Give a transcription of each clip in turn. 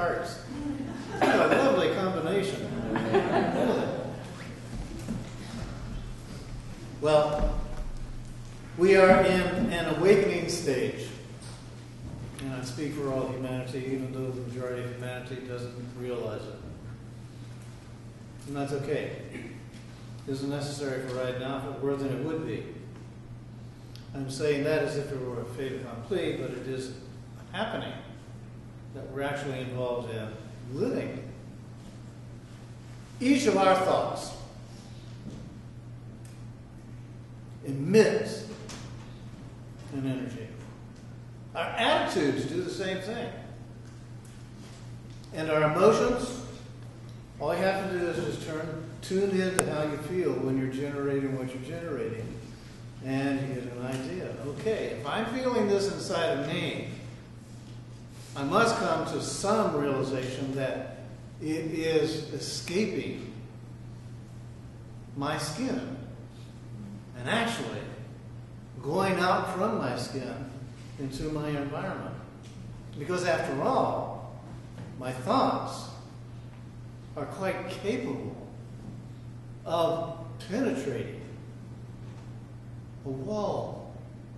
hearts. What a lovely combination. Well, we are in an awakening stage. And I speak for all humanity, even though the majority of humanity doesn't realize it. And that's okay. It isn't necessary for right now. If it were, then it would be. I'm saying that as if it were a fait accompli, but it is happening. That we're actually involved in living. Each of our thoughts emits an energy. Our attitudes do the same thing. And our emotions, all you have to do is just tune in to how you feel when you're generating what you're generating. And you get an idea. Okay, if I'm feeling this inside of me, I must come to some realization that it is escaping my skin and actually going out from my skin into my environment. Because after all, my thoughts are quite capable of penetrating a wall.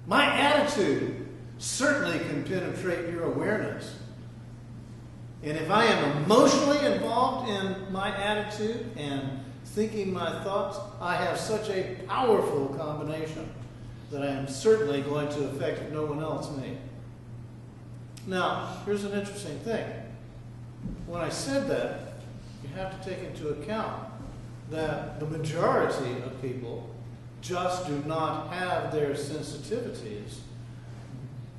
My attitude certainly can penetrate your awareness. And if I am emotionally involved in my attitude and thinking my thoughts, I have such a powerful combination that I am certainly going to affect if no one else may. Now, here's an interesting thing. When I said that, you have to take into account that the majority of people just do not have their sensitivities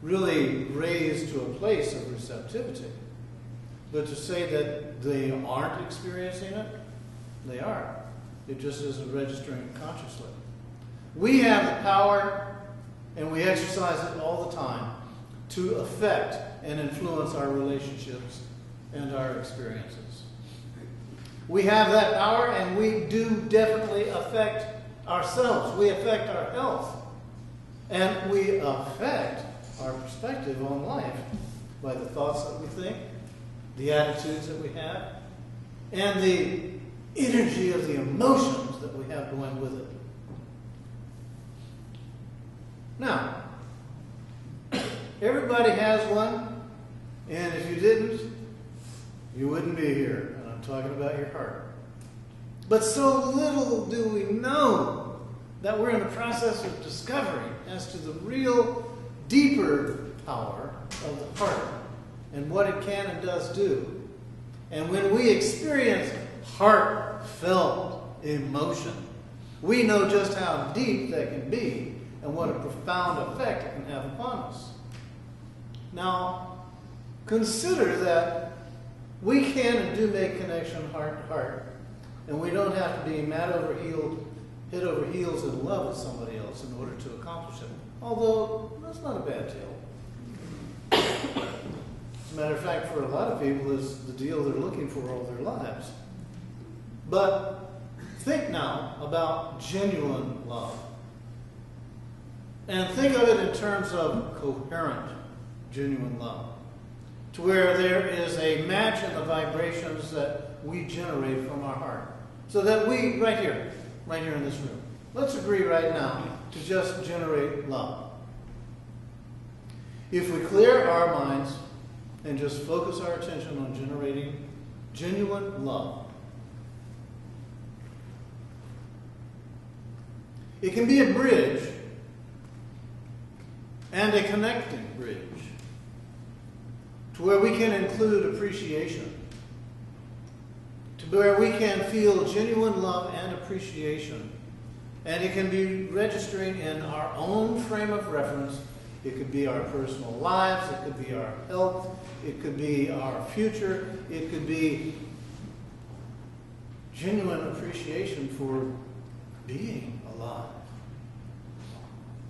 really raised to a place of receptivity. But to say that they aren't experiencing it, they are. It just isn't registering consciously. We have the power, and we exercise it all the time, to affect and influence our relationships and our experiences. We have that power, and we do definitely affect ourselves. We affect our health. And we affect our perspective on life by the thoughts that we think, the attitudes that we have, and the energy of the emotions that we have going with it. Now, everybody has one, and if you didn't, you wouldn't be here. And I'm talking about your heart. But so little do we know that we're in the process of discovery as to the real deeper power of the heart and what it can and does do. And when we experience heartfelt emotion, we know just how deep that can be and what a profound effect it can have upon us. Now, consider that we can and do make connection heart to heart, and we don't have to be head over heels in love with somebody else in order to accomplish it. Although, that's not a bad deal. As a matter of fact, for a lot of people, it's the deal they're looking for all their lives. But think now about genuine love. And think of it in terms of coherent, genuine love. To where there is a match in the vibrations that we generate from our heart. So that we, right here in this room, let's agree right now to just generate love. If we clear our minds and just focus our attention on generating genuine love, it can be a bridge and a connecting bridge to where we can include appreciation, to where we can feel genuine love and appreciation. And it can be registering in our own frame of reference. It could be our personal lives, it could be our health, it could be our future, it could be genuine appreciation for being alive.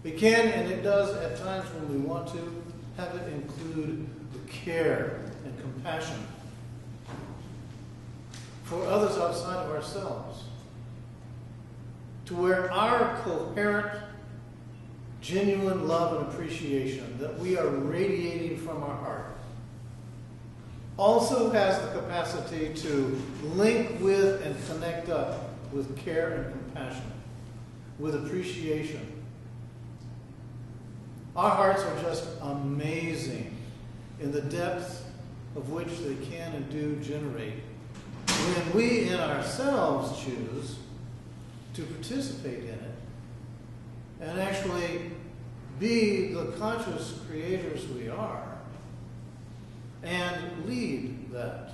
It can, and it does at times when we want to, have it include the care and compassion for others outside of ourselves. To where our coherent, genuine love and appreciation that we are radiating from our heart also has the capacity to link with and connect up with care and compassion, with appreciation. Our hearts are just amazing in the depth of which they can and do generate when we in ourselves choose to participate in it and actually be the conscious creators we are and lead that.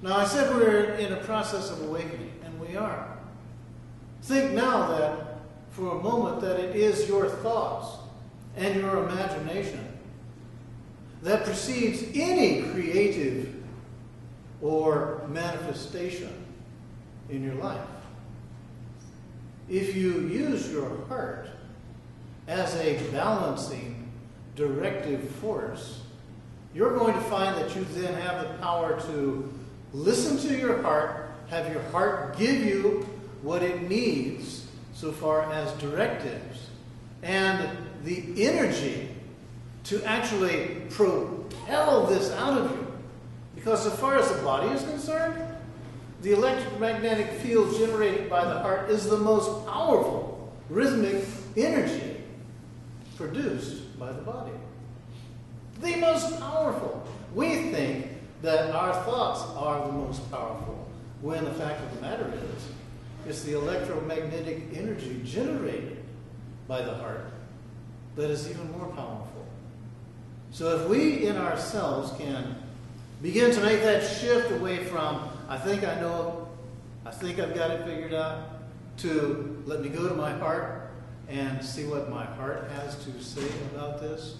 Now, I said we're in a process of awakening, and we are. Think now that, for a moment, that it is your thoughts and your imagination that precedes any creative or manifestation in your life. If you use your heart as a balancing, directive force, you're going to find that you then have the power to listen to your heart, have your heart give you what it needs so far as directives, and the energy to actually propel this out of you. Because as far as the body is concerned, the electromagnetic field generated by the heart is the most powerful rhythmic energy produced by the body. The most powerful. We think that our thoughts are the most powerful, when the fact of the matter is, it's the electromagnetic energy generated by the heart that is even more powerful. So if we in ourselves can begin to make that shift away from, I think I know, I think I've got it figured out, to let me go to my heart and see what my heart has to say about this,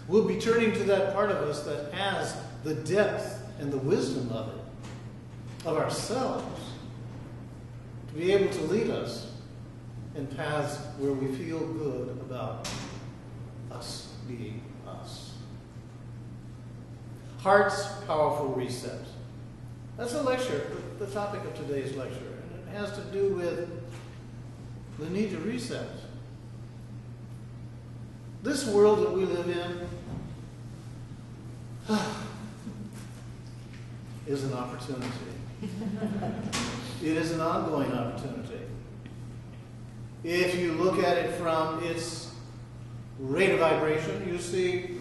we'll be turning to that part of us that has the depth and the wisdom of it, of ourselves, to be able to lead us in paths where we feel good about us being us. Heart's powerful reset. That's the lecture, the topic of today's lecture. And it has to do with the need to reset. This world that we live in is an opportunity. It is an ongoing opportunity. If you look at it from its rate of vibration, you see,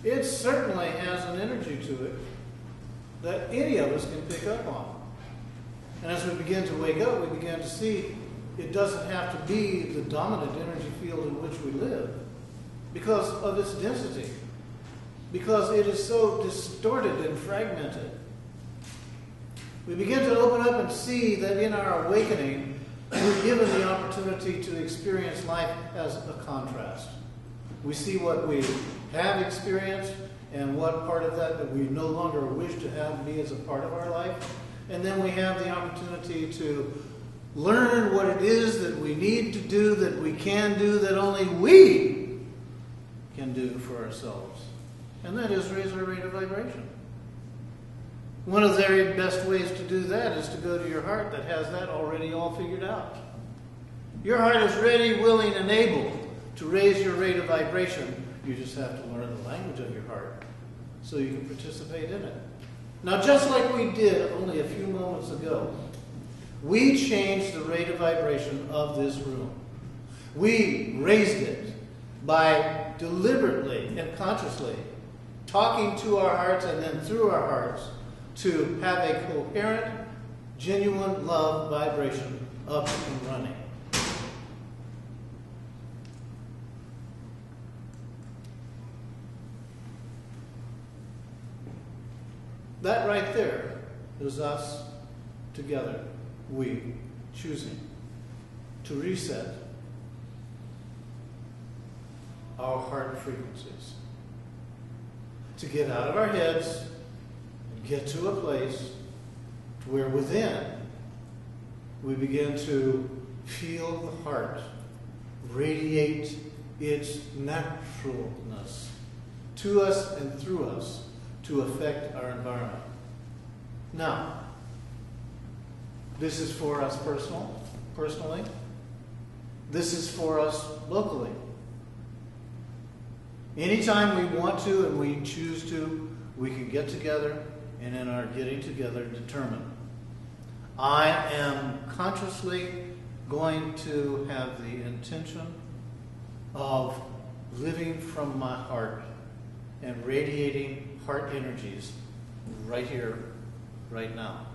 it certainly has an energy to it that any of us can pick up on. And as we begin to wake up, we begin to see it doesn't have to be the dominant energy field in which we live because of its density, because it is so distorted and fragmented. We begin to open up and see that in our awakening, we're given the opportunity to experience life as a contrast. We see what we have experienced and what part of that we no longer wish to have be as a part of our life. And then we have the opportunity to learn what it is that we need to do, that we can do, that only we can do for ourselves. And that is raise our rate of vibration. One of the very best ways to do that is to go to your heart that has that already all figured out. Your heart is ready, willing, and able to raise your rate of vibration. You just have to learn the language of your heart so you can participate in it. Now, just like we did only a few moments ago, we changed the rate of vibration of this room. We raised it by deliberately and consciously talking to our hearts and then through our hearts to have a coherent, genuine love vibration up and running. That right there is us together, we choosing to reset our heart frequencies, to get out of our heads and get to a place to where within we begin to feel the heart radiate its naturalness to us and through us to affect our environment. Now, this is for us personally. This is for us locally. Anytime we want to and we choose to, we can get together and in our getting together determine, I am consciously going to have the intention of living from my heart and radiating heart energies right here, right now.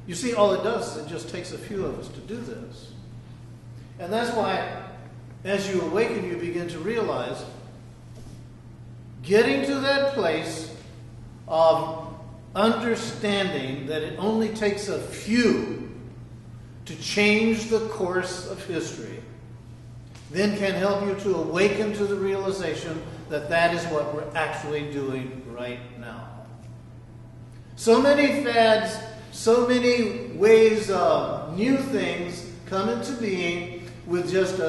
You see, all it does is it just takes a few of us to do this. And that's why, as you awaken, you begin to realize getting to that place of understanding that it only takes a few to change the course of history, then can help you to awaken to the realization that that is what we're actually doing right now. So many fads, so many ways of new things come into being with just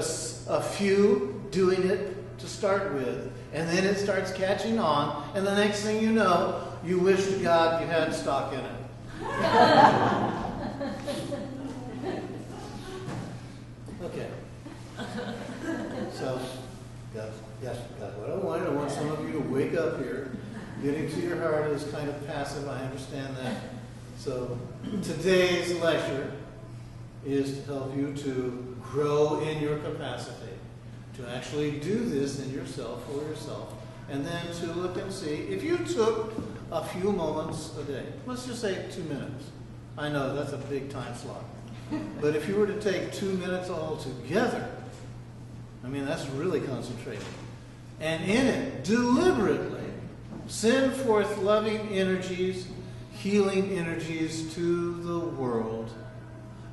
a few doing it to start with. And then it starts catching on, and the next thing you know, you wish to God you had stock in it. Okay. So, yes, what I want some of you to wake up here. Getting to your heart is kind of passive, I understand that. So, today's lecture is to help you to grow in your capacity, to actually do this in yourself, for yourself, and then to look and see if you took a few moments a day. Let's just say 2 minutes. I know that's a big time slot. But if you were to take 2 minutes altogether, I mean, that's really concentrating. And in it, deliberately, send forth loving energies, healing energies to the world.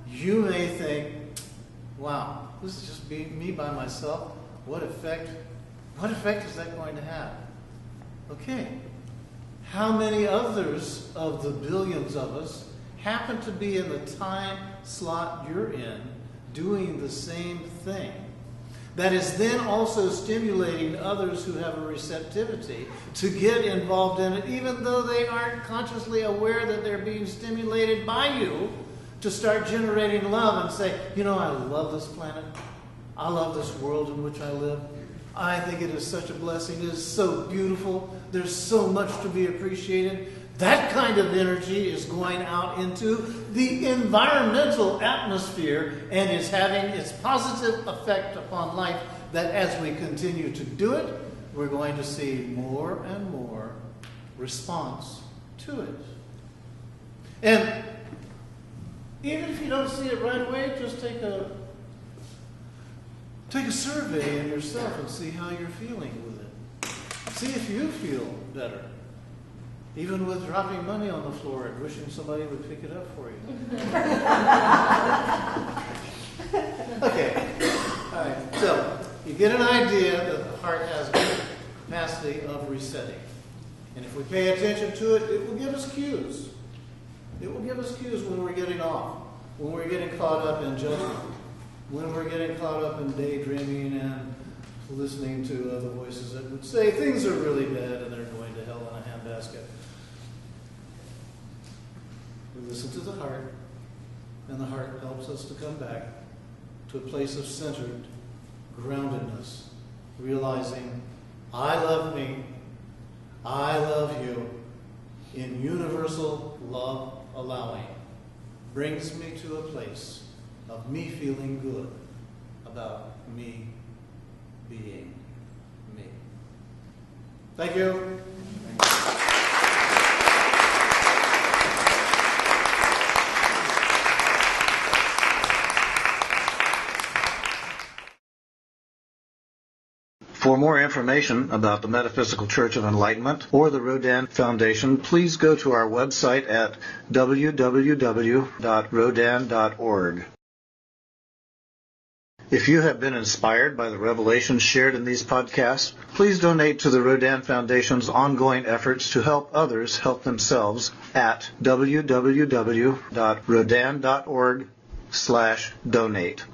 You may think, wow, this is just me by myself. What effect is that going to have? Okay. How many others of the billions of us happen to be in the time slot you're in doing the same thing? That is then also stimulating others who have a receptivity to get involved in it, even though they aren't consciously aware that they're being stimulated by you to start generating love and say, you know, I love this planet. I love this world in which I live. I think it is such a blessing. It is so beautiful. There's so much to be appreciated. That kind of energy is going out into the environmental atmosphere and is having its positive effect upon life, that as we continue to do it, we're going to see more and more response to it. And even if you don't see it right away, just take a survey in yourself and see how you're feeling with it. See if you feel better. Even with dropping money on the floor and wishing somebody would pick it up for you. Okay. All right. So, you get an idea that the heart has a capacity of resetting. And if we pay attention to it, it will give us cues. It will give us cues when we're getting off, when we're getting caught up in judgment, when we're getting caught up in daydreaming and listening to other voices that would say things are really bad and they're going to hell in a handbasket. We listen to the heart, and the heart helps us to come back to a place of centered groundedness, realizing I love me, I love you, in universal love allowing, brings me to a place of me feeling good about me being me. Thank you. For more information about the Metaphysical Church of Enlightenment or the Rodin Foundation, please go to our website at www.rodin.org. If you have been inspired by the revelations shared in these podcasts, please donate to the Rodin Foundation's ongoing efforts to help others help themselves at www.rodin.org/donate.